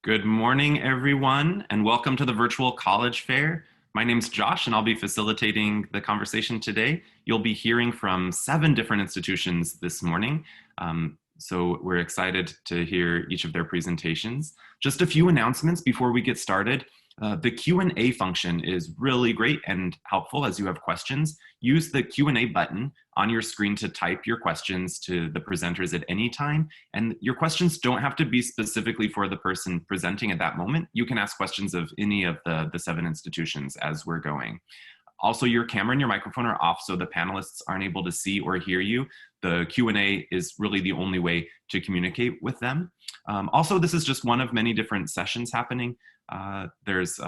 Good morning, everyone, and welcome to the virtual college fair. My name's Josh, and I'll be facilitating the conversation today. You'll be hearing from 7 different institutions this morning, so we're excited to hear each of their presentations. Just a few announcements before we get started. The Q&A function is really great and helpful as you have questions. Use the Q&A button on your screen to type your questions to the presenters at any time. And your questions don't have to be specifically for the person presenting at that moment. You can ask questions of any of the 7 institutions as we're going. Also, your camera and your microphone are off so the panelists aren't able to see or hear you. The Q&A is really the only way to communicate with them. Also, this is just one of many different sessions happening. There's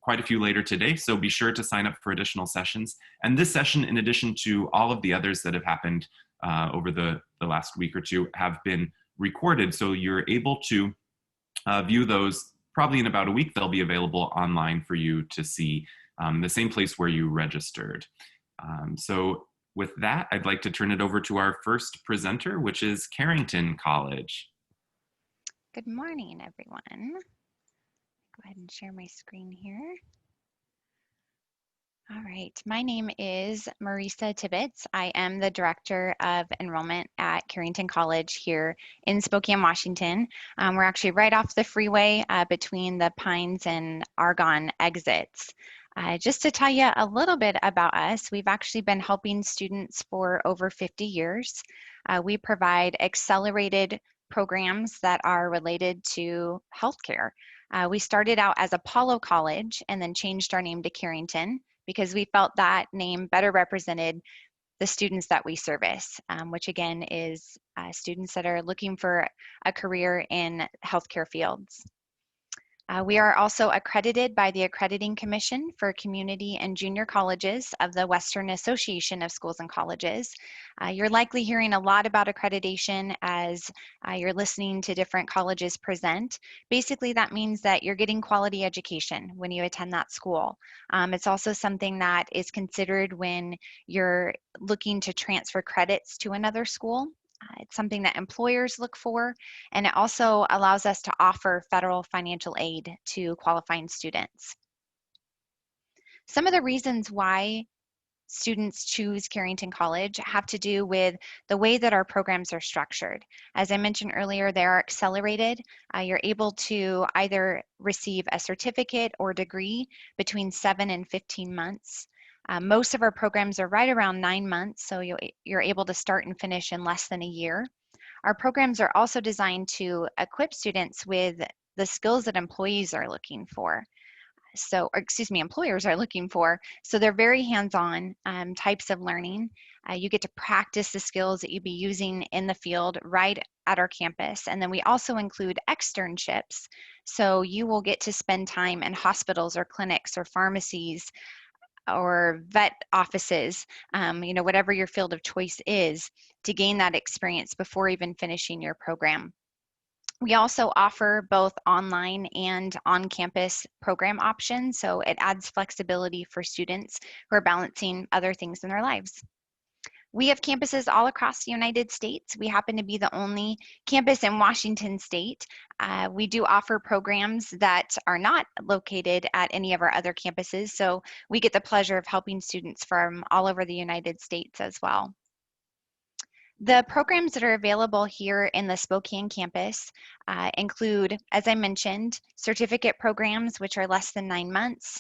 quite a few later today, so be sure to sign up for additional sessions. And this session, in addition to all of the others that have happened over the last week or two, have been recorded, so you're able to view those probably in about a week. They'll be available online for you to see, the same place where you registered. So with that, I'd like to turn it over to our first presenter, which is Carrington College. Good morning, everyone. Go ahead and share my screen here. All right, my name is Marisa Tibbetts. I am the Director of Enrollment at Carrington College here in Spokane, Washington. We're actually right off the freeway between the Pines and Argonne exits. Just to tell you a little bit about us, we've actually been helping students for over 50 years. We provide accelerated programs that are related to healthcare. We started out as Apollo College and then changed our name to Carrington because we felt that name better represented the students that we service, which again is students that are looking for a career in healthcare fields. We are also accredited by the Accrediting Commission for Community and Junior Colleges of the Western Association of Schools and Colleges. You're likely hearing a lot about accreditation as you're listening to different colleges present. Basically, that means that you're getting quality education when you attend that school. It's also something that is considered when you're looking to transfer credits to another school. It's something that employers look for, and it also allows us to offer federal financial aid to qualifying students. Some of the reasons why students choose Carrington College have to do with the way that our programs are structured. As I mentioned earlier, they are accelerated. You're able to either receive a certificate or degree between 7 and 15 months. Most of our programs are right around 9 months, so you're able to start and finish in less than a year. Our programs are also designed to equip students with the skills that employers are looking for. So they're very hands-on types of learning. You get to practice the skills that you'd be using in the field right at our campus. And then we also include externships. So you will get to spend time in hospitals or clinics or pharmacies or vet offices, whatever your field of choice is, to gain that experience before even finishing your program. We also offer both online and on-campus program options, so it adds flexibility for students who are balancing other things in their lives. We have campuses all across the United States. We happen to be the only campus in Washington State. We do offer programs that are not located at any of our other campuses, so we get the pleasure of helping students from all over the United States as well. The programs that are available here in the Spokane campus include, as I mentioned, certificate programs, which are less than 9 months,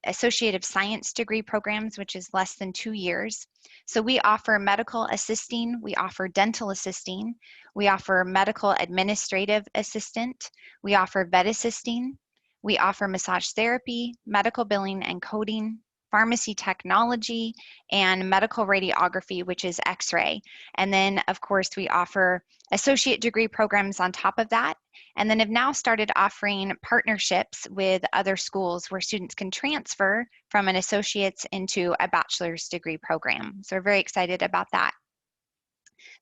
associative science degree programs, which is less than 2 years. So we offer medical assisting, we offer dental assisting, we offer medical administrative assistant, we offer vet assisting, we offer massage therapy, medical billing and coding, pharmacy technology, and medical radiography, which is X-ray. And then, of course, we offer associate degree programs on top of that, and then have now started offering partnerships with other schools where students can transfer from an associate's into a bachelor's degree program. So we're very excited about that.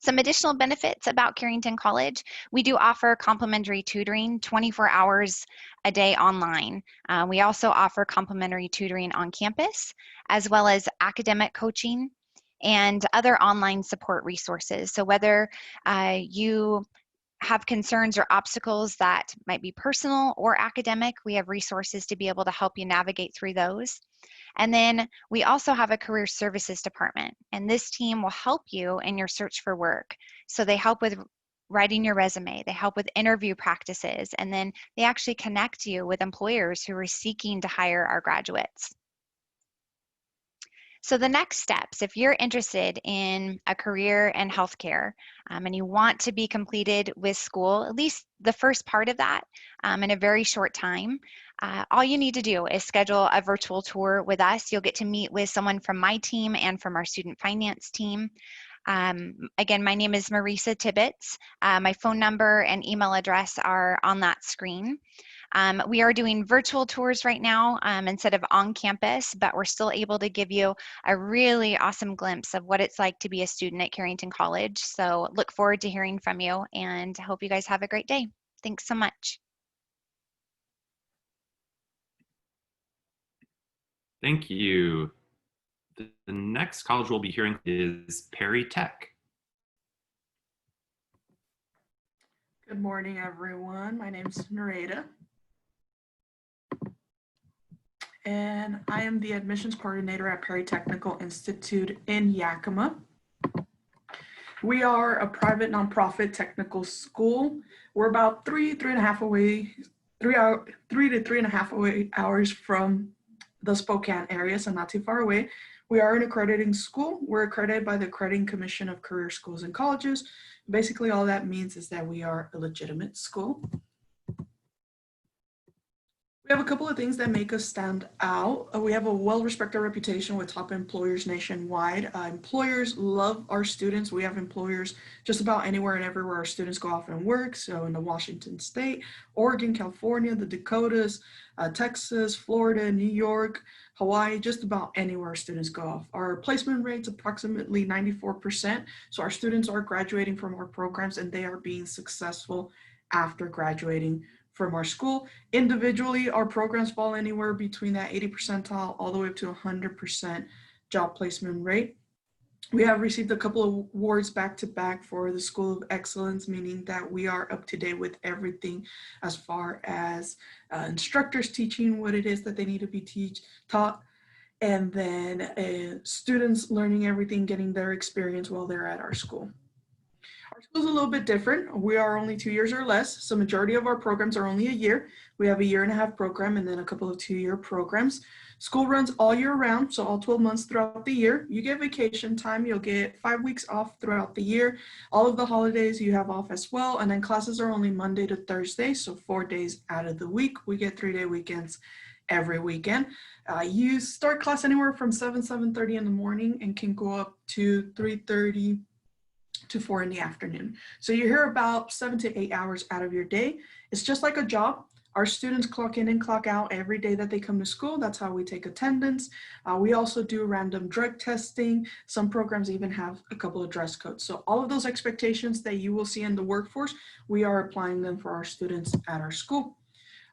Some additional benefits about Carrington College: we do offer complimentary tutoring 24 hours a day online. We also offer complimentary tutoring on campus, as well as academic coaching and other online support resources. So whether you have concerns or obstacles that might be personal or academic, we have resources to be able to help you navigate through those. And then we also have a career services department, and this team will help you in your search for work. So they help with writing your resume, they help with interview practices, and then they actually connect you with employers who are seeking to hire our graduates. So the next steps, if you're interested in a career in healthcare and you want to be completed with school, at least the first part of that in a very short time, all you need to do is schedule a virtual tour with us. You'll get to meet with someone from my team and from our student finance team. Again, my name is Marisa Tibbetts. My phone number and email address are on that screen. We are doing virtual tours right now instead of on campus, but we're still able to give you a really awesome glimpse of what it's like to be a student at Carrington College. So look forward to hearing from you and hope you guys have a great day. Thanks so much. Thank you. The next college we'll be hearing is Perry Tech. Good morning, everyone. My name is Nareda, and I am the admissions coordinator at Perry Technical Institute in Yakima. We are a private nonprofit technical school. We're about three to three and a half hours from the Spokane area, so not too far away. We are an accrediting school. We're accredited by the Accrediting Commission of Career Schools and Colleges. Basically, all that means is that we are a legitimate school. We have a couple of things that make us stand out. We have a well-respected reputation with top employers nationwide. Employers love our students. We have employers just about anywhere and everywhere our students go off and work. So in the Washington State, Oregon, California, the Dakotas, Texas, Florida, New York, Hawaii, just about anywhere our students go off. Our placement rate's approximately 94%. So our students are graduating from our programs and they are being successful after graduating from our school. Individually, our programs fall anywhere between that 80 percentile all the way up to 100% job placement rate. We have received a couple of awards back to back for the School of Excellence, meaning that we are up to date with everything as far as instructors teaching what it is that they need to be taught, and then students learning everything, getting their experience while they're at our school. Our school is a little bit different. We are only 2 years or less, so majority of our programs are only a year. We have a 1.5-year program and then a couple of 2-year programs. School runs all year round, so all 12 months throughout the year. You get vacation time. You'll get 5 weeks off throughout the year. All of the holidays you have off as well, and then classes are only Monday to Thursday, so 4 days out of the week. We get 3-day weekends every weekend. You start class anywhere from 7:30 in the morning and can go up to 3:30 to 4 in the afternoon. So you're here about 7 to 8 hours out of your day. It's just like a job. Our students clock in and clock out every day that they come to school. That's how we take attendance. We also do random drug testing. Some programs even have a couple of dress codes. So all of those expectations that you will see in the workforce, we are applying them for our students at our school.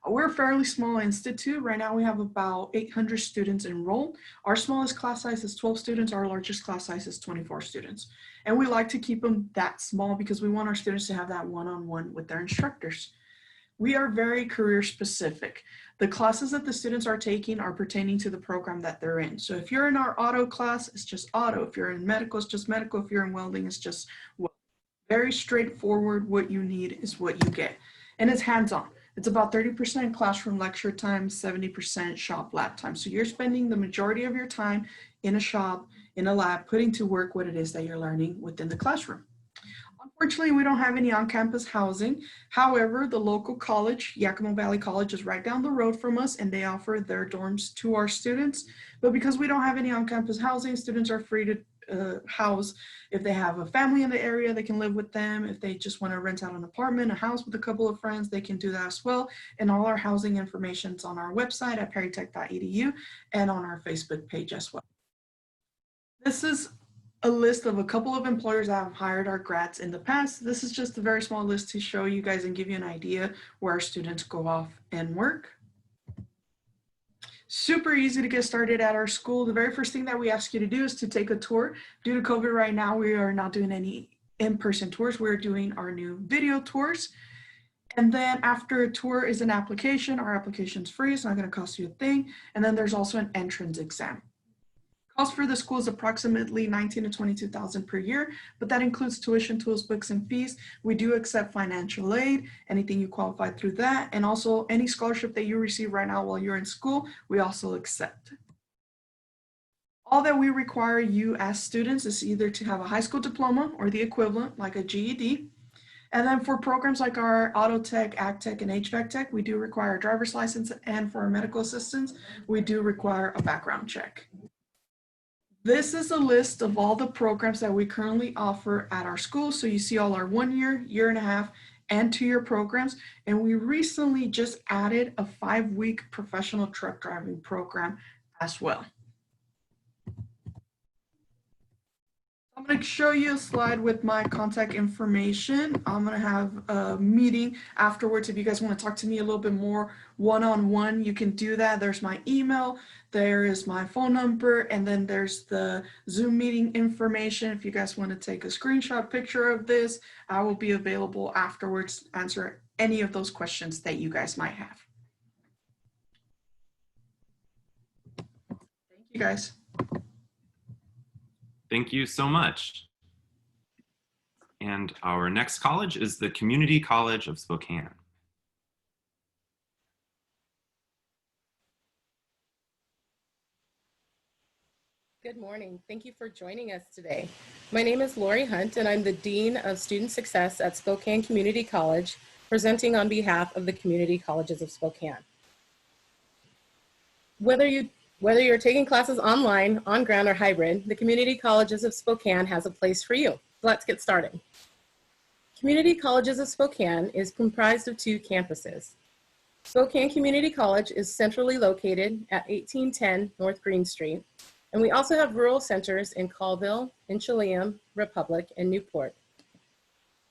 We're a fairly small institute. Right now we have about 800 students enrolled. Our smallest class size is 12 students. Our largest class size is 24 students. And we like to keep them that small because we want our students to have that one-on-one with their instructors. We are very career specific. The classes that the students are taking are pertaining to the program that they're in. So if you're in our auto class, it's just auto. If you're in medical, it's just medical. If you're in welding, it's just welding. Very straightforward. What you need is what you get. And it's hands-on. It's about 30% classroom lecture time, 70% shop lab time. So you're spending the majority of your time in a shop, in a lab, putting to work what it is that you're learning within the classroom. Unfortunately, we don't have any on-campus housing. However, the local college, Yakima Valley College, is right down the road from us, and they offer their dorms to our students. But because we don't have any on-campus housing, students are free to house. If they have a family in the area, they can live with them. If they just want to rent out an apartment, a house with a couple of friends, they can do that as well. And all our housing information is on our website at perrytech.edu and on our Facebook page as well. This is a list of a couple of employers that have hired our grads in the past. This is just a very small list to show you guys and give you an idea where our students go off and work. Super easy to get started at our school. The very first thing that we ask you to do is to take a tour. Due to COVID right now, we are not doing any in-person tours. We're doing our new video tours. And then after a tour is an application. Our application's free. It's not going to cost you a thing. And then there's also an entrance exam. Cost for the school is approximately $19,000 to $22,000 per year, but that includes tuition, tools, books, and fees. We do accept financial aid, anything you qualify through that, and also any scholarship that you receive right now while you're in school, we also accept. All that we require you as students is either to have a high school diploma or the equivalent, like a GED. And then for programs like our Auto Tech, Ag Tech, and HVAC Tech, we do require a driver's license, and for our medical assistants, we do require a background check. This is a list of all the programs that we currently offer at our school. So you see all our 1 year, year and a half, and 2 year programs. And we recently just added a 5-week professional truck driving program as well. I'm going to show you a slide with my contact information. I'm going to have a meeting afterwards. If you guys want to talk to me a little bit more one-on-one, you can do that. There's my email, there is my phone number, and then there's the Zoom meeting information. If you guys want to take a screenshot picture of this, I will be available afterwards to answer any of those questions that you guys might have. Thank you, guys. Thank you so much. And our next college is the Community College of Spokane. Good morning. Thank you for joining us today. My name is Lori Hunt, and I'm the Dean of Student Success at Spokane Community College, presenting on behalf of the Community Colleges of Spokane. Whether you're taking classes online, on ground, or hybrid, the Community Colleges of Spokane has a place for you. Let's get started. Community Colleges of Spokane is comprised of 2 campuses. Spokane Community College is centrally located at 1810 North Green Street, and we also have rural centers in Colville, Inchelium, Republic, and Newport.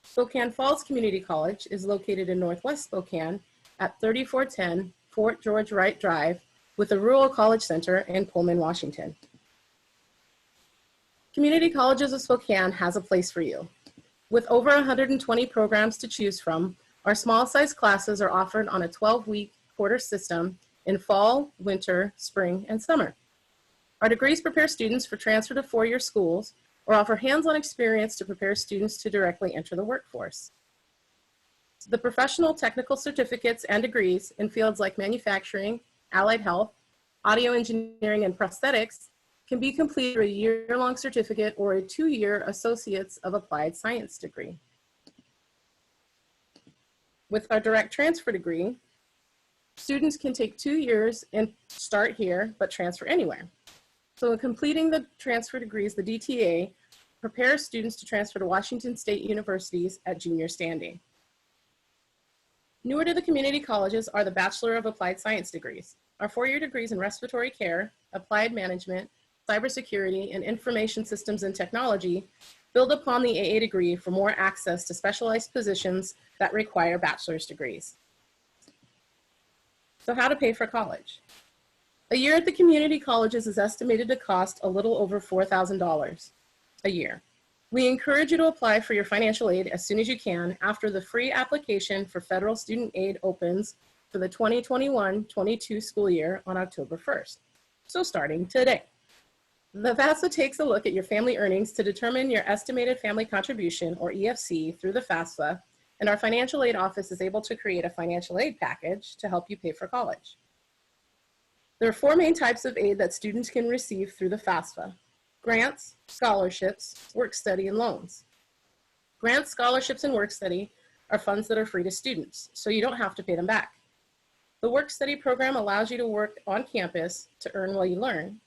Spokane Falls Community College is located in Northwest Spokane at 3410 Fort George Wright Drive, with a rural college center in Pullman, Washington. Community Colleges of Spokane has a place for you. With over 120 programs to choose from, our small size classes are offered on a 12-week quarter system in fall, winter, spring, and summer. Our degrees prepare students for transfer to 4-year schools or offer hands-on experience to prepare students to directly enter the workforce. The professional technical certificates and degrees in fields like manufacturing, allied health, audio engineering, and prosthetics can be completed through a year-long certificate or a 2-year Associates of Applied Science degree. With our direct transfer degree, students can take 2 years and start here, but transfer anywhere. So in completing the transfer degrees, the DTA prepares students to transfer to Washington State universities at junior standing. Newer to the community colleges are the Bachelor of Applied Science degrees. Our 4-year degrees in respiratory care, applied management, cybersecurity, and information systems and technology build upon the AA degree for more access to specialized positions that require bachelor's degrees. So how to pay for college? A year at the community colleges is estimated to cost a little over $4,000 a year. We encourage you to apply for your financial aid as soon as you can after the free application for federal student aid opens for the 2021-22 school year on October 1st. So starting today. The FAFSA takes a look at your family earnings to determine your estimated family contribution, or EFC, through the FAFSA, and our financial aid office is able to create a financial aid package to help you pay for college. There are 4 main types of aid that students can receive through the FAFSA: grants, scholarships, work study, and loans. Grants, scholarships, and work study are funds that are free to students, so you don't have to pay them back. The work study program allows you to work on campus to earn while you learn.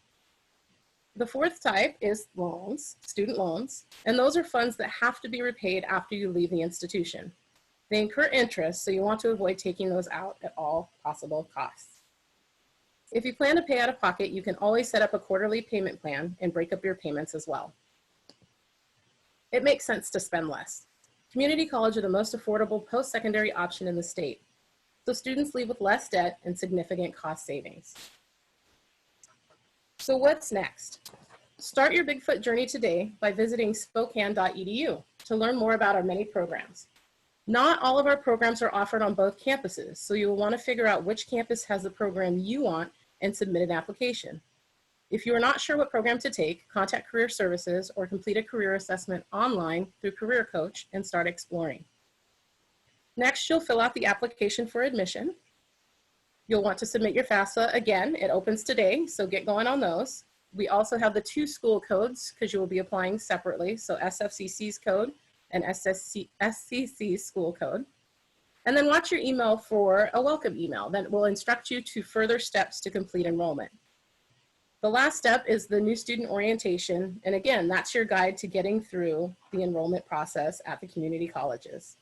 The 4th type is loans, student loans, and those are funds that have to be repaid after you leave the institution. They incur interest, so you want to avoid taking those out at all possible costs. If you plan to pay out of pocket, you can always set up a quarterly payment plan and break up your payments as well. It makes sense to spend less. Community college are the most affordable post-secondary option in the state, so students leave with less debt and significant cost savings. So what's next? Start your Bigfoot journey today by visiting spokane.edu to learn more about our many programs. Not all of our programs are offered on both campuses, so you will want to figure out which campus has the program you want and submit an application. If you are not sure what program to take, contact Career Services or complete a career assessment online through Career Coach and start exploring. Next, you'll fill out the application for admission. You'll want to submit your FAFSA. Again, it opens today, so get going on those. We also have the 2 school codes because you will be applying separately, so SFCC's code and SCC's school code. And then watch your email for a welcome email that will instruct you to further steps to complete enrollment. The last step is the new student orientation. And again, that's your guide to getting through the enrollment process at the community colleges.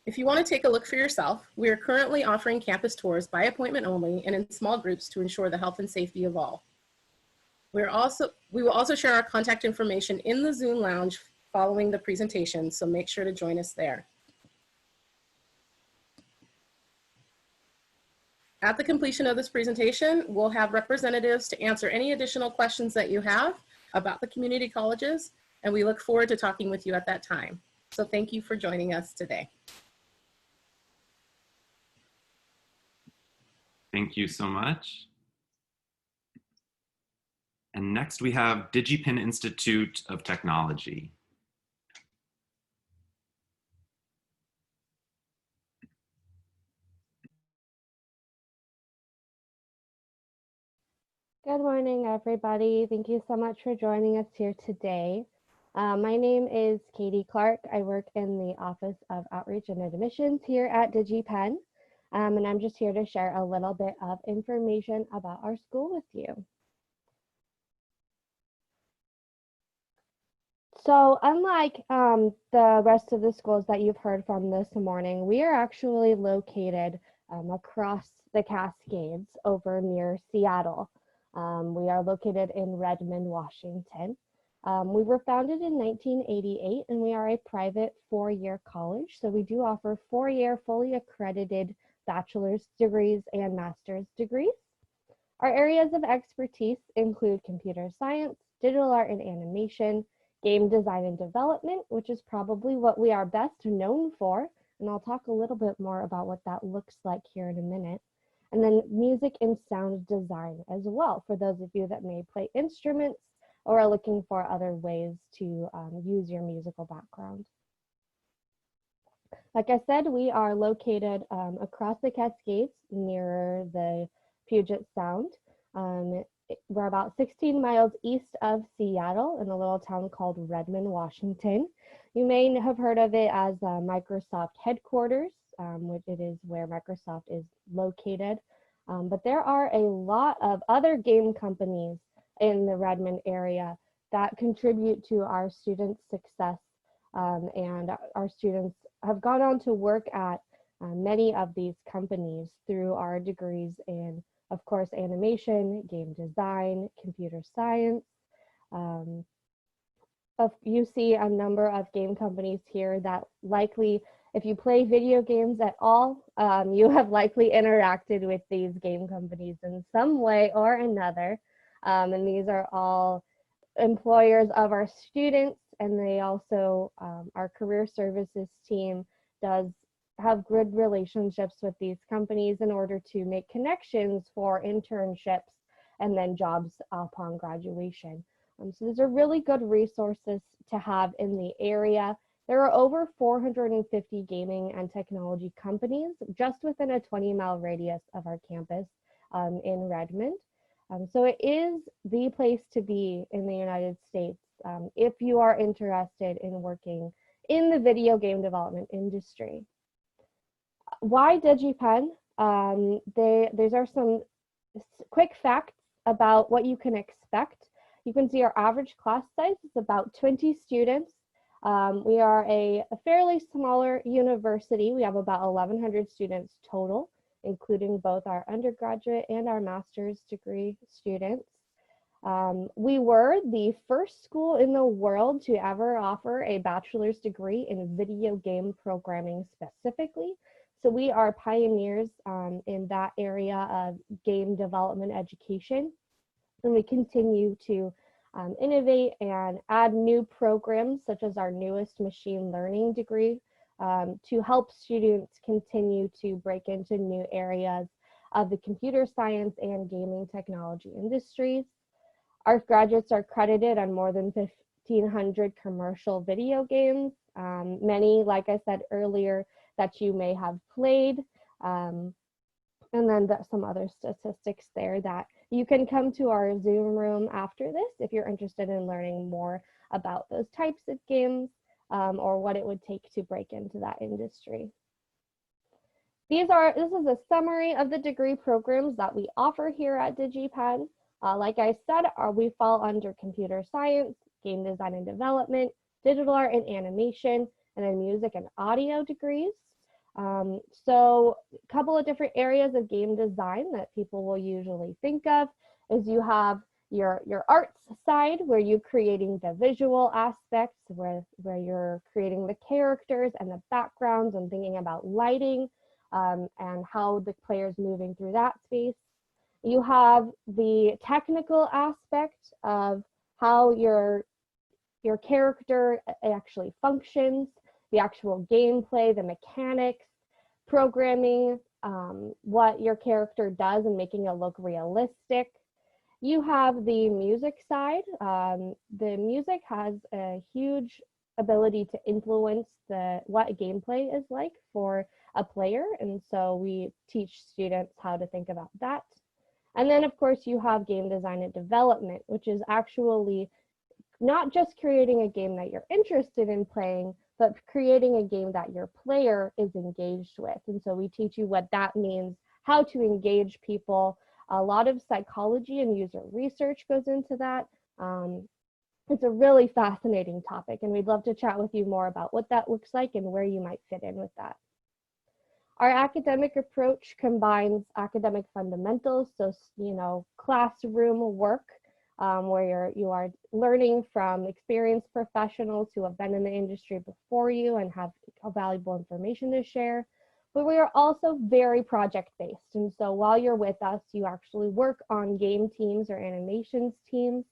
If you want to take a look for yourself, we are currently offering campus tours by appointment only and in small groups to ensure the health and safety of all. We will also share our contact information in the Zoom lounge following the presentation, so make sure to join us there. At the completion of this presentation, we'll have representatives to answer any additional questions that you have about the community colleges, and we look forward to talking with you at that time. So thank you for joining us today. Thank you so much. And next we have Digipen Institute of Technology. Good morning, everybody. Thank you so much for joining us here today. My name is Katie Clark. I work in the Office of Outreach and Admissions here at Digi-Pen, and I'm just here to share a little bit of information about our school with you. So unlike the rest of the schools that you've heard from this morning, we are actually located across the Cascades over near Seattle. We are located in Redmond, Washington. We were founded in 1988 and we are a private 4-year college. So we do offer 4-year fully accredited bachelor's degrees and master's degrees. Our areas of expertise include computer science, digital art and animation, game design and development, which is probably what we are best known for. And I'll talk a little bit more about what that looks like here in a minute. And then music and sound design as well, for those of you that may play instruments or are looking for other ways to use your musical background. Like I said, we are located across the Cascades near the Puget Sound. We're about 16 miles east of Seattle in a little town called Redmond, Washington. You may have heard of it as Microsoft headquarters, which it is where Microsoft is located. But there are a lot of other game companies in the Redmond area that contribute to our students' success. And our students have gone on to work at many of these companies through our degrees in, of course, animation, game design, computer science. You see a number of game companies here that likely, if you play video games at all, you have likely interacted with these game companies in some way or another. And these are all employers of our students, and they also, our career services team does have good relationships with these companies in order to make connections for internships and then jobs upon graduation. So these are really good resources to have in the area. There are over 450 gaming and technology companies just within a 20-mile radius of our campus in Redmond. So it is the place to be in the United States if you are interested in working in the video game development industry. Why Digipen? These are some quick facts about what you can expect. You can see our average class size is about 20 students. We are a fairly smaller university. We have about 1,100 students total, including both our undergraduate and our master's degree students. We were the first school in the world to ever offer a bachelor's degree in video game programming specifically. So we are pioneers in that area of game development education. And we continue to innovate and add new programs, such as our newest machine learning degree, to help students continue to break into new areas of the computer science and gaming technology industries. Our graduates are credited on more than 1,500 commercial video games, many, like I said earlier, that you may have played, and then some other statistics there that you can come to our Zoom room after this if you're interested in learning more about those types of games, or what it would take to break into that industry. This is a summary of the degree programs that we offer here at Digipen. Like I said, we fall under computer science, game design and development, digital art and animation, and then music and audio degrees. So a couple of different areas of game design that people will usually think of is you have your arts side, where you're creating the visual aspects, where you're creating the characters and the backgrounds and thinking about lighting, and how the player's moving through that space. You have the technical aspect of how your character actually functions, the actual gameplay, the mechanics, programming, what your character does and making it look realistic. You have the music side. The music has a huge ability to influence what gameplay is like for a player, and so we teach students how to think about that. And then, of course, you have game design and development, which is actually not just creating a game that you're interested in playing, but creating a game that your player is engaged with. And so we teach you what that means, how to engage people. A lot of psychology and user research goes into that. It's a really fascinating topic, and we'd love to chat with you more about what that looks like and where you might fit in with that. Our academic approach combines academic fundamentals, so classroom work, where you are learning from experienced professionals who have been in the industry before you and have valuable information to share. But we are also very project-based, and so while you're with us, you actually work on game teams or animations teams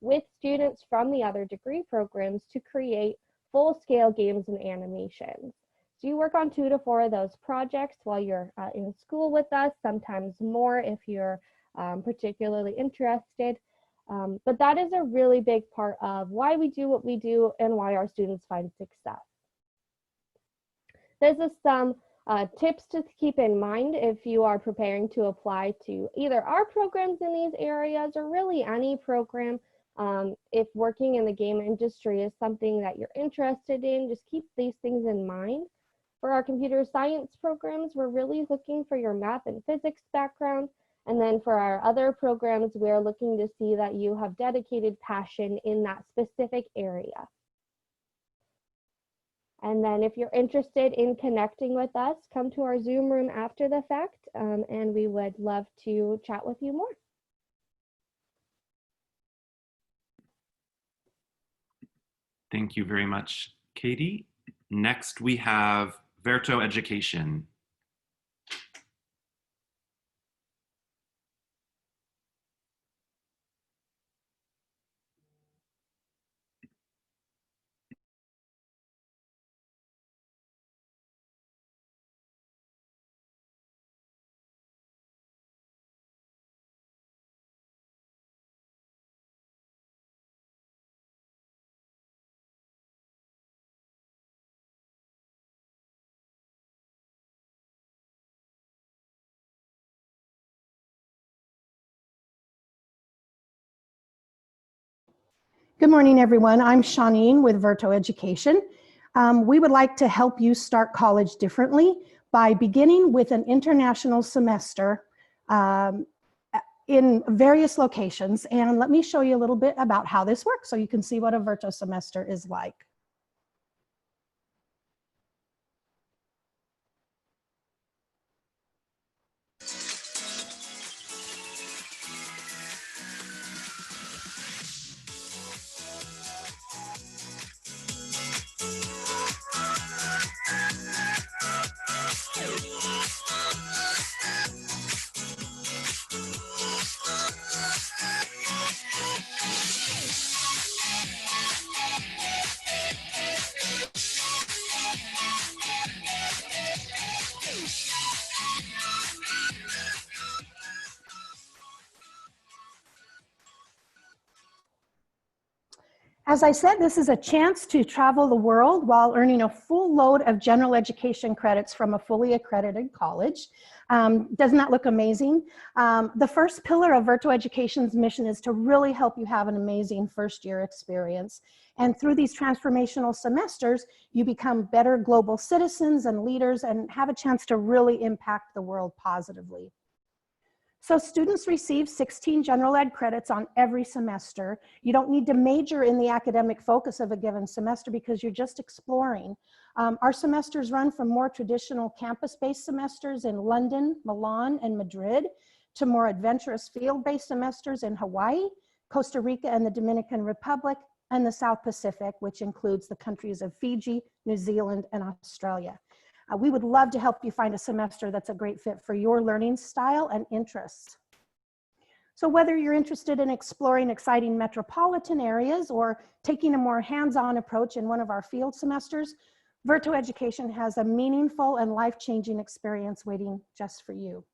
with students from the other degree programs to create full-scale games and animations. So you work on 2 to 4 of those projects while you're in school with us, sometimes more if you're particularly interested. But that is a really big part of why we do what we do and why our students find success. This is some tips to keep in mind if you are preparing to apply to either our programs in these areas or really any program. If working in the game industry is something that you're interested in, just keep these things in mind. For our computer science programs, we're really looking for your math and physics background. And then for our other programs, we're looking to see that you have dedicated passion in that specific area. And then if you're interested in connecting with us, come to our Zoom room after the fact, and we would love to chat with you more. Thank you very much, Katie. Next, we have Verto Education. Good morning, everyone. I'm Shawneen with Verto Education. We would like to help you start college differently by beginning with an international semester in various locations. And let me show you a little bit about how this works so you can see what a Verto semester is like. As I said, this is a chance to travel the world while earning a full load of general education credits from a fully accredited college. Doesn't that look amazing? The first pillar of Verto Education's mission is to really help you have an amazing first year experience. And through these transformational semesters, you become better global citizens and leaders and have a chance to really impact the world positively. So students receive 16 general ed credits on every semester. You don't need to major in the academic focus of a given semester because you're just exploring. Our semesters run from more traditional campus-based semesters in London, Milan, and Madrid to more adventurous field-based semesters in Hawaii, Costa Rica, and the Dominican Republic, and the South Pacific, which includes the countries of Fiji, New Zealand, and Australia. We would love to help you find a semester that's a great fit for your learning style and interests. So whether you're interested in exploring exciting metropolitan areas or taking a more hands-on approach in one of our field semesters, Verto Education has a meaningful and life-changing experience waiting just for you.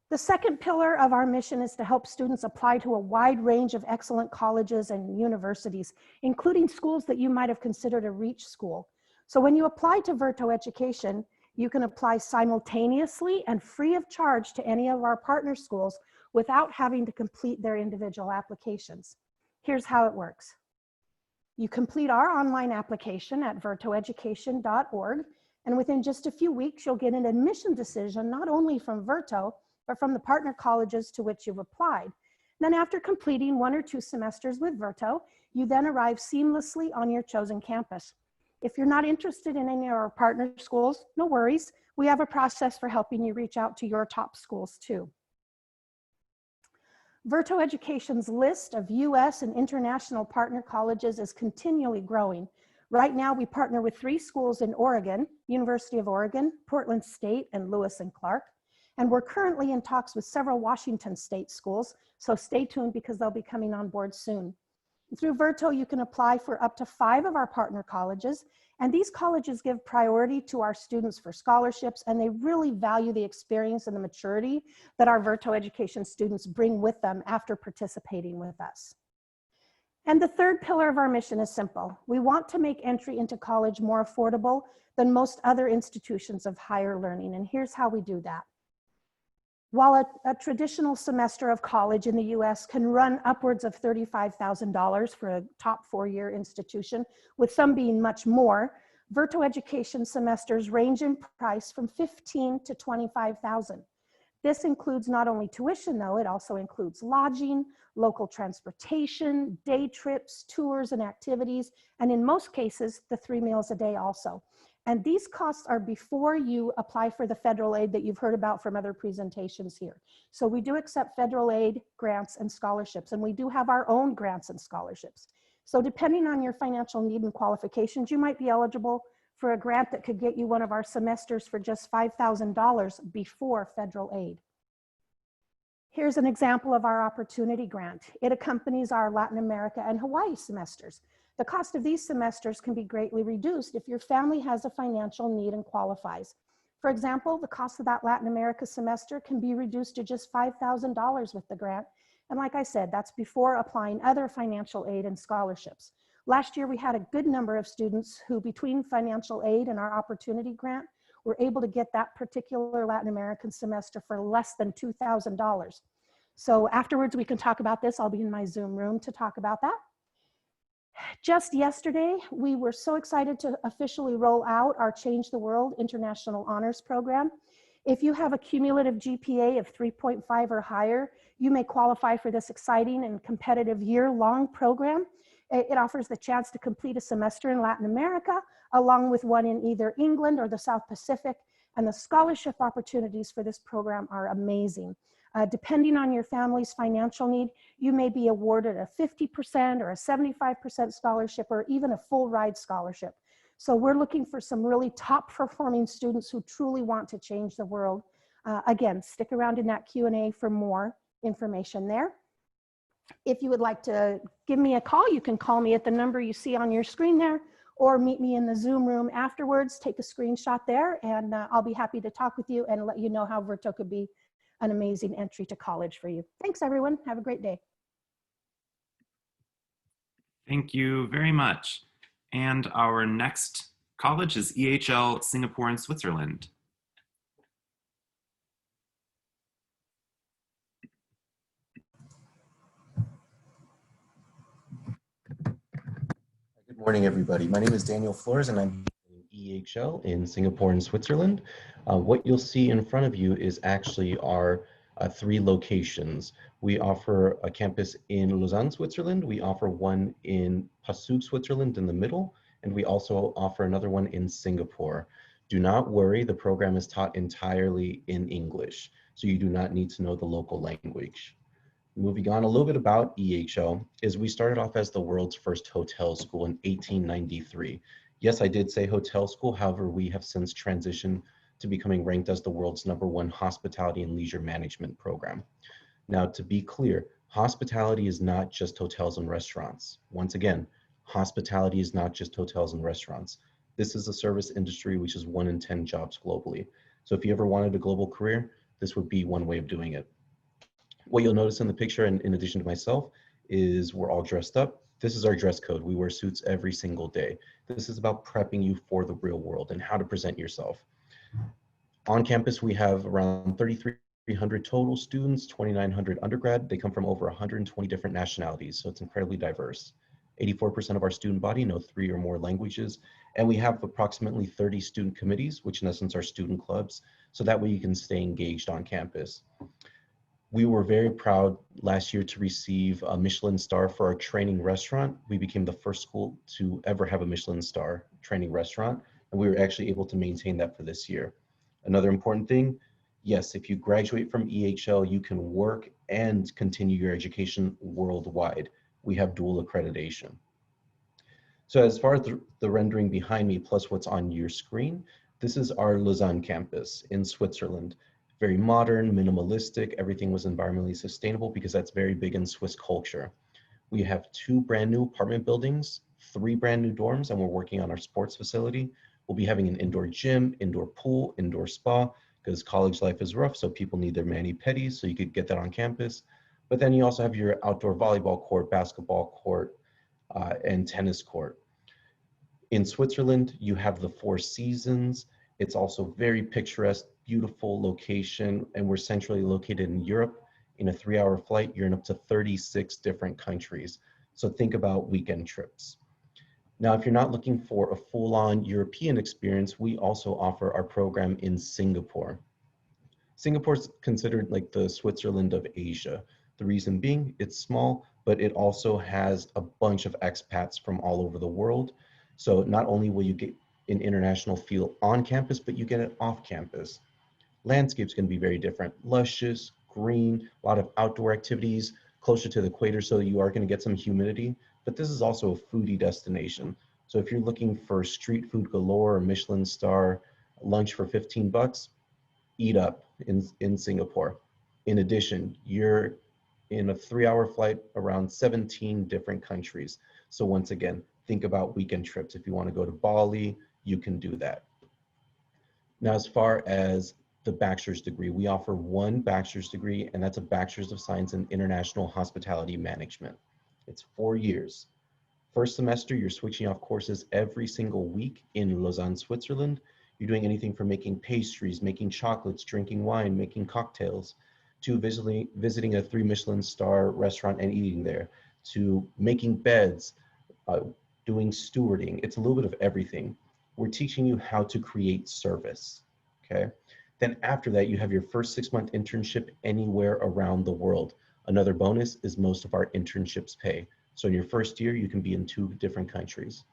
The second pillar of our mission is to help students apply to a wide range of excellent colleges and universities, including schools that you might have considered a reach school. So when you apply to Verto Education, you can apply simultaneously and free of charge to any of our partner schools without having to complete their individual applications. Here's how it works. You complete our online application at vertoeducation.org, and within just a few weeks, you'll get an admission decision not only from Verto, but from the partner colleges to which you've applied. Then after completing 1 or 2 semesters with Verto, you then arrive seamlessly on your chosen campus. If you're not interested in any of our partner schools, no worries. We have a process for helping you reach out to your top schools too. Verto Education's list of US and international partner colleges is continually growing. Right now, we partner with 3 schools in Oregon, University of Oregon, Portland State, and Lewis and Clark. And we're currently in talks with several Washington State schools, so stay tuned because they'll be coming on board soon. Through Verto, you can apply for up to 5 of our partner colleges, and these colleges give priority to our students for scholarships, and they really value the experience and the maturity that our Verto Education students bring with them after participating with us. And the third pillar of our mission is simple. We want to make entry into college more affordable than most other institutions of higher learning, and here's how we do that. While a traditional semester of college in the US can run upwards of $35,000 for a top 4-year institution, with some being much more, Verto Education semesters range in price from $15,000 to $25,000. This includes not only tuition though, it also includes lodging, local transportation, day trips, tours and activities, and in most cases, the 3 meals a day also. And these costs are before you apply for the federal aid that you've heard about from other presentations here. So we do accept federal aid, grants, and scholarships, and we do have our own grants and scholarships. So depending on your financial need and qualifications, you might be eligible for a grant that could get you one of our semesters for just $5,000 before federal aid. Here's an example of our opportunity grant. It accompanies our Latin America and Hawaii semesters. The cost of these semesters can be greatly reduced if your family has a financial need and qualifies. For example, the cost of that Latin America semester can be reduced to just $5,000 with the grant. And like I said, that's before applying other financial aid and scholarships. Last year, we had a good number of students who, between financial aid and our opportunity grant, were able to get that particular Latin American semester for less than $2,000. So afterwards, we can talk about this. I'll be in my Zoom room to talk about that. Just yesterday, we were so excited to officially roll out our Change the World International Honors Program. If you have a cumulative GPA of 3.5 or higher, you may qualify for this exciting and competitive year-long program. It offers the chance to complete a semester in Latin America, along with one in either England or the South Pacific, and the scholarship opportunities for this program are amazing. Depending on your family's financial need, you may be awarded a 50% or a 75% scholarship or even a full ride scholarship. So we're looking for some really top performing students who truly want to change the world. Again, stick around in that Q&A for more information there. If you would like to give me a call, you can call me at the number you see on your screen there, or meet me in the Zoom room afterwards. Take a screenshot there, and I'll be happy to talk with you and let you know how Verto could be an amazing entry to college for you. Thanks, everyone. Have a great day. Thank you very much. And our next college is EHL Singapore and Switzerland. Good morning, everybody. My name is Daniel Flores, and I'm in EHL in Singapore and Switzerland. What you'll see in front of you is actually our 3 locations. We offer a campus in Lausanne, Switzerland. We offer one in Passau, Switzerland in the middle, and we also offer another one in Singapore. Do not worry, the program is taught entirely in English, so you do not need to know the local language. Moving on, a little bit about EHL is we started off as the world's first hotel school in 1893. Yes, I did say hotel school. However, we have since transitioned to becoming ranked as the world's #1 hospitality and leisure management program. Now, to be clear, hospitality is not just hotels and restaurants. Once again, hospitality is not just hotels and restaurants. This is a service industry which is 1 in 10 jobs globally. So if you ever wanted a global career, this would be one way of doing it. What you'll notice in the picture, and in addition to myself, is we're all dressed up. This is our dress code. We wear suits every single day. This is about prepping you for the real world and how to present yourself. On campus, we have around 3,300 total students, 2,900 undergrad. They come from over 120 different nationalities, so it's incredibly diverse. 84% of our student body know 3 or more languages, and we have approximately 30 student committees, which in essence are student clubs, so that way you can stay engaged on campus. We were very proud last year to receive a Michelin star for our training restaurant. We became the first school to ever have a Michelin star training restaurant, and we were actually able to maintain that for this year. Another important thing, yes, if you graduate from EHL, you can work and continue your education worldwide. We have dual accreditation. So as far as the rendering behind me plus what's on your screen, this is our Lausanne campus in Switzerland. Very modern, minimalistic, everything was environmentally sustainable because that's very big in Swiss culture. We have 2 brand new apartment buildings, 3 brand new dorms, and we're working on our sports facility. We'll be having an indoor gym, indoor pool, indoor spa, because college life is rough, so people need their mani-pedis, so you could get that on campus. But then you also have your outdoor volleyball court, basketball court, and tennis court. In Switzerland, you have the 4 seasons. It's also very picturesque, beautiful location, and we're centrally located in Europe. In a 3-hour flight, you're in up to 36 different countries. So think about weekend trips. Now, if you're not looking for a full-on European experience, we also offer our program in Singapore. Singapore's considered like the Switzerland of Asia. The reason being, it's small, but it also has a bunch of expats from all over the world. So not only will you get an international feel on campus, but you get it off campus. Landscape's going to be very different, luscious, green, a lot of outdoor activities, closer to the equator, so you are going to get some humidity. But this is also a foodie destination. So if you're looking for street food galore or Michelin star lunch for 15 bucks, eat up in Singapore. In addition, you're in a 3-hour flight around 17 different countries. So once again, think about weekend trips. If you want to go to Bali, you can do that. Now, as far as the bachelor's degree, we offer 1 bachelor's degree, and that's a Bachelor's of Science in International Hospitality Management. It's 4 years. First semester, you're switching off courses every single week in Lausanne, Switzerland. You're doing anything from making pastries, making chocolates, drinking wine, making cocktails, to visiting a 3 Michelin star restaurant and eating there, to making beds, doing stewarding. It's a little bit of everything. We're teaching you how to create service, okay? Then after that, you have your first 6-month internship anywhere around the world. Another bonus is most of our internships pay. So in your first year, you can be in 2 different countries.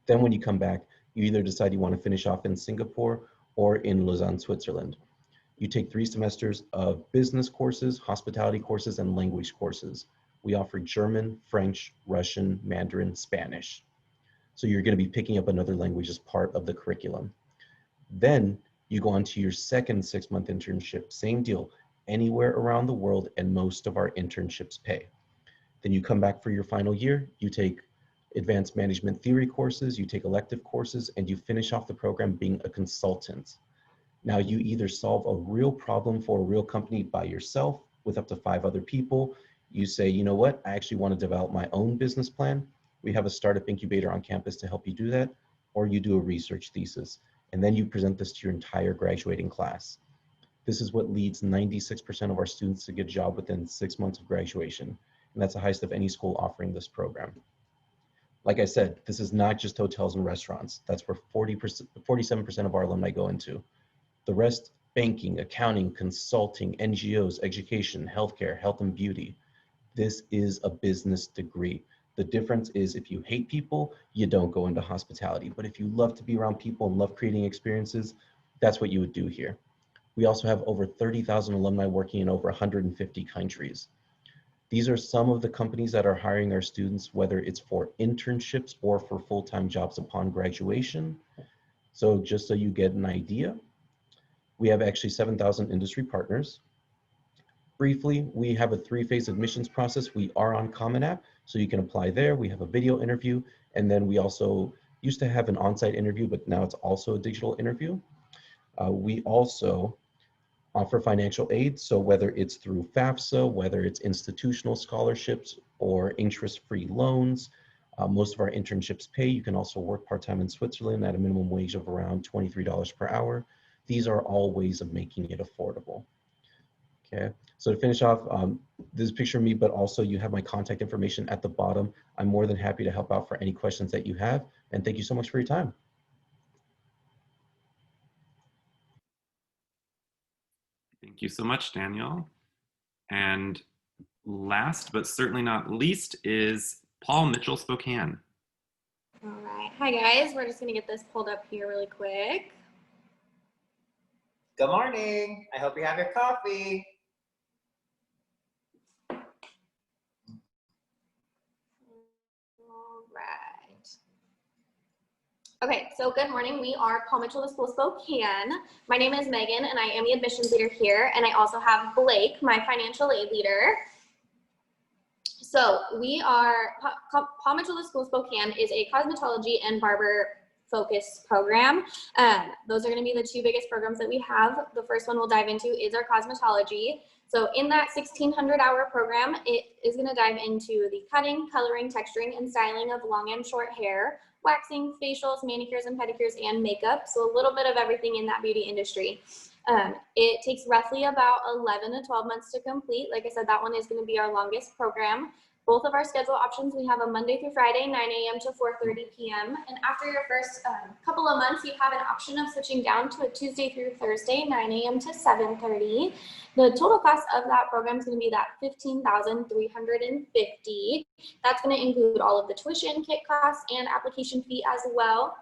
Then when you come back, you either decide you want to finish off in Singapore or in Lausanne, Switzerland. You take 3 semesters of business courses, hospitality courses, and language courses. We offer German, French, Russian, Mandarin, Spanish. So you're going to be picking up another language as part of the curriculum. Then you go on to your second 6-month internship, same deal, anywhere around the world, and most of our internships pay. Then you come back for your final year, you take advanced management theory courses, you take elective courses, and you finish off the program being a consultant. Now you either solve a real problem for a real company by yourself with up to 5 other people. You say, you know what, I actually want to develop my own business plan. We have a startup incubator on campus to help you do that, or you do a research thesis, and then you present this to your entire graduating class. This is what leads 96% of our students to get a job within 6 months of graduation, and that's the highest of any school offering this program. Like I said, this is not just hotels and restaurants. That's where 47% of our alumni go into. The rest, banking, accounting, consulting, NGOs, education, healthcare, health and beauty. This is a business degree. The difference is if you hate people, you don't go into hospitality. But if you love to be around people and love creating experiences, that's what you would do here. We also have over 30,000 alumni working in over 150 countries. These are some of the companies that are hiring our students, whether it's for internships or for full-time jobs upon graduation. So just so you get an idea, we have actually 7,000 industry partners. Briefly, we have a 3-phase admissions process. We are on Common App, so you can apply there. We have a video interview, and then we also used to have an on-site interview, but now it's also a digital interview. We also offer financial aid, so whether it's through FAFSA, whether it's institutional scholarships or interest-free loans, most of our internships pay. You can also work part-time in Switzerland at a minimum wage of around $23 per hour. These are all ways of making it affordable. Okay, so to finish off, this is a picture of me, but also you have my contact information at the bottom. I'm more than happy to help out for any questions that you have, and thank you so much for your time. Thank you so much, Daniel. And last but certainly not least is Paul Mitchell, Spokane. All right. Hi, guys. We're just going to get this pulled up here really quick. Good morning. I hope you have your coffee. All right. Okay, so good morning. We are Paul Mitchell School Spokane. My name is Megan, and I am the admissions leader here. And I also have Blake, my financial aid leader. So we are, Paul Mitchell School Spokane is a cosmetology and barber focus program. Those are going to be the 2 biggest programs that we have. The first one we'll dive into is our cosmetology. So in that 1,600-hour program, it is going to dive into the cutting, coloring, texturing, and styling of long and short hair, waxing, facials, manicures and pedicures, and makeup. So a little bit of everything in that beauty industry. It takes roughly about 11 to 12 months to complete. Like I said, that one is going to be our longest program. Both of our schedule options, we have a Monday through Friday, 9 a.m. to 4:30 p.m. And after your first couple of months, you have an option of switching down to a Tuesday through Thursday, 9 a.m. to 7:30. The total cost of that program is going to be that $15,350. That's going to include all of the tuition, kit costs, and application fee as well.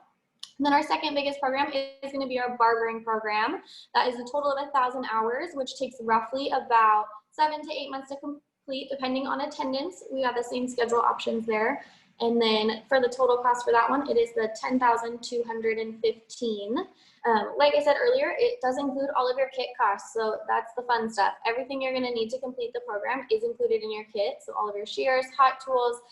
And then our second biggest program is going to be our barbering program. That is a total of 1,000 hours, which takes roughly about 7 to 8 months to complete, depending on attendance. We have the same schedule options there. And then for the total cost for that one, it is the $10,215. Like I said earlier, it does include all of your kit costs. So that's the fun stuff. Everything you're going to need to complete the program is included in your kit. So all of your shears, hot tools,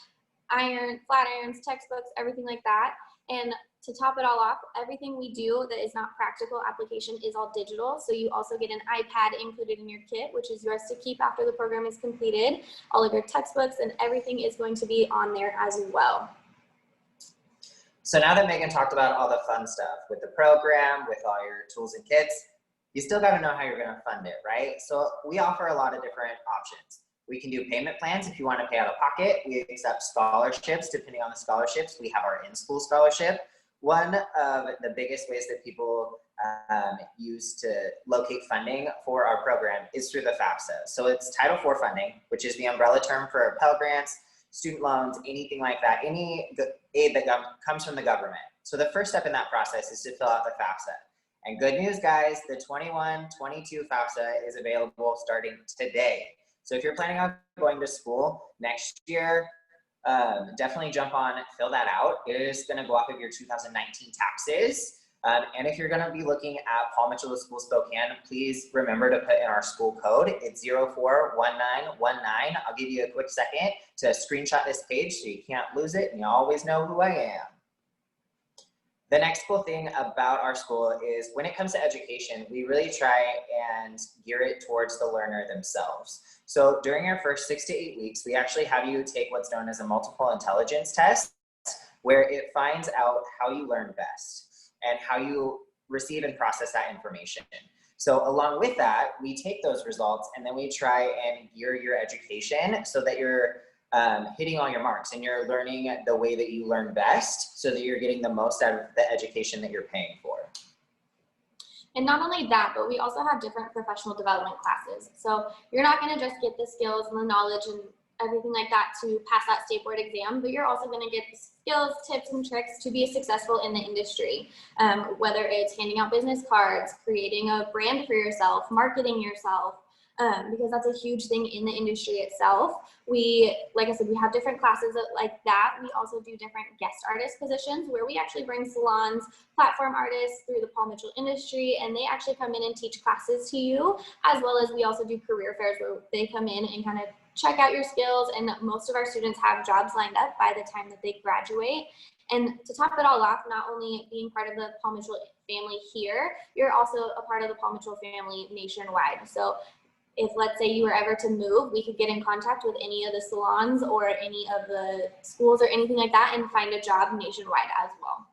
iron, flat irons, textbooks, everything like that. And to top it all off, everything we do that is not practical application is all digital. So you also get an iPad included in your kit, which is yours to keep after the program is completed. All of your textbooks and everything is going to be on there as well. So now that Megan talked about all the fun stuff with the program, with all your tools and kits, you still got to know how you're going to fund it, right? So we offer a lot of different options. We can do payment plans if you want to pay out of pocket. We accept scholarships. Depending on the scholarships, we have our in-school scholarship. One of the biggest ways that people use to locate funding for our program is through the FAFSA. So it's Title IV funding, which is the umbrella term for Pell Grants, student loans, anything like that, any aid that comes from the government. So the first step in that process is to fill out the FAFSA. And good news, guys, the 21-22 FAFSA is available starting today. So if you're planning on going to school next year, definitely jump on, fill that out. It is going to go off of your 2019 taxes. And if you're going to be looking at Paul Mitchell School Spokane, please remember to put in our school code. It's 041919. I'll give you a quick second to screenshot this page so you can't lose it and you always know who I am. The next cool thing about our school is when it comes to education, we really try and gear it towards the learner themselves. So during our first 6 to 8 weeks, we actually have you take what's known as a multiple intelligence test. where it finds out how you learn best and how you receive and process that information. So along with that, we take those results and then we try and gear your education so that you're hitting all your marks and you're learning the way that you learn best so that you're getting the most out of the education that you're paying for. And not only that, but we also have different professional development classes. So you're not going to just get the skills and the knowledge and everything like that to pass that state board exam, but you're also going to get the skills, tips, and tricks to be successful in the industry. Whether it's handing out business cards, creating a brand for yourself, marketing yourself, because that's a huge thing in the industry itself. Like I said, we have different classes like that. We also do different guest artist positions where we actually bring salons, platform artists through the Paul Mitchell industry, and they actually come in and teach classes to you, as well as we also do career fairs where they come in and kind of check out your skills, and most of our students have jobs lined up by the time that they graduate. And to top it all off, not only being part of the Paul Mitchell family here, you're also a part of the Paul Mitchell family nationwide. So if, let's say, you were ever to move, we could get in contact with any of the salons or any of the schools or anything like that and find a job nationwide as well.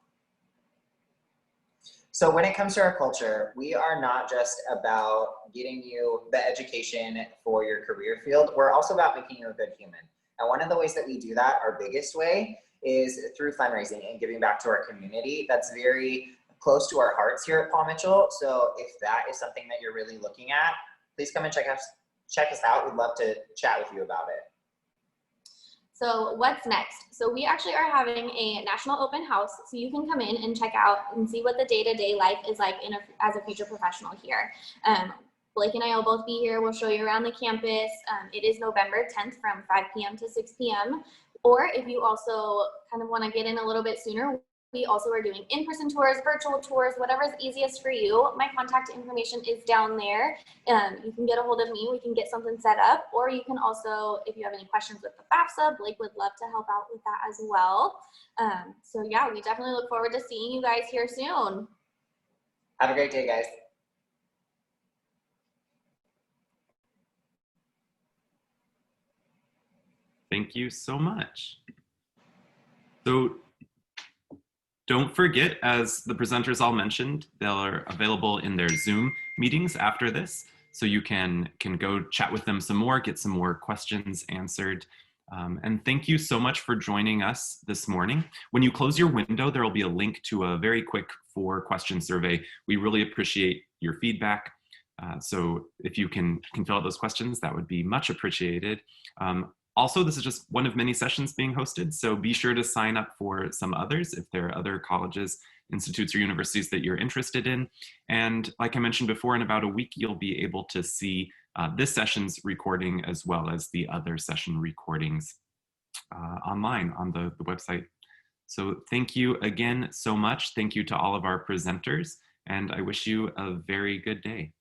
So when it comes to our culture, we are not just about getting you the education for your career field. We're also about making you a good human. And one of the ways that we do that, our biggest way, is through fundraising and giving back to our community. That's very close to our hearts here at Paul Mitchell. So if that is something that you're really looking at, please come and check us out. We'd love to chat with you about it. So what's next? So we actually are having a national open house, so you can come in and check out and see what the day-to-day life is like as a future professional here. Blake and I will both be here. We'll show you around the campus. It is November 10th from 5 p.m. to 6 p.m. Or if you also kind of want to get in a little bit sooner, we also are doing in-person tours, virtual tours, whatever is easiest for you. My contact information is down there. You can get a hold of me. We can get something set up. Or you can also, if you have any questions with the FAFSA, Blake would love to help out with that as well. So yeah, we definitely look forward to seeing you guys here soon. Have a great day, guys. Thank you so much. So don't forget, as the presenters all mentioned, they're available in their Zoom meetings after this, so you can go chat with them some more, get some more questions answered. And thank you so much for joining us this morning. When you close your window, there will be a link to a very quick 4-question survey. We really appreciate your feedback. So if you can fill out those questions, that would be much appreciated. Also, this is just one of many sessions being hosted, so be sure to sign up for some others if there are other colleges, institutes, or universities that you're interested in. And like I mentioned before, in about a week, you'll be able to see this session's recording as well as the other session recordings online on the website. So thank you again so much. Thank you to all of our presenters, and I wish you a very good day.